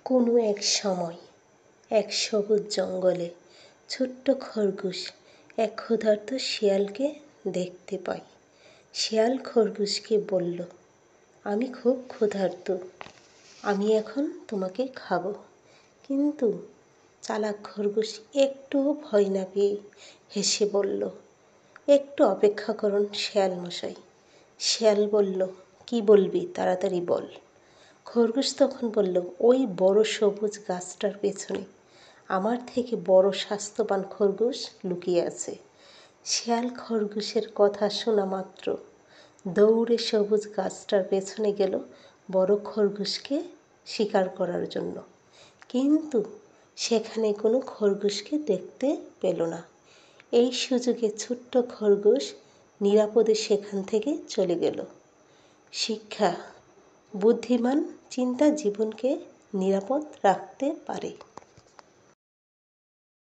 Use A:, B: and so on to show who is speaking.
A: কোনো এক সময় এক সবুজ জঙ্গলে ছোট্ট খরগোশ এক ক্ষুধার্ত শিয়ালকে দেখতে পায়। শিয়াল খরগোশকে বলল, আমি খুব ক্ষুধার্ত, আমি এখন তোমাকে খাবো। কিন্তু চালাক খরগোশ একটুও ভয় না পেয়ে হেসে বলল, একটু অপেক্ষা করুন শিয়াল মশাই। শিয়াল বলল, কি বলবি তাড়াতাড়ি বল। খরগোশ তখন বলল, ওই বড় সবুজ গাছটার পেছনে আমার থেকে বড় স্বাস্থ্যবান খরগোশ লুকিয়ে আছে। শিয়াল খরগোশের কথা শোনা মাত্র দৌড়ে সবুজ গাছটার পেছনে গেল বড় খরগোশকে শিকার করার জন্য। কিন্তু সেখানে কোনো খরগোশকে দেখতে পেল না। এই সুযোগে ছোট্ট খরগোশ নিরাপদে সেখান থেকে চলে গেল। শিক্ষা: বুদ্ধিমান চিন্তা জীবনকে নিরাপদ রাখতে পারে।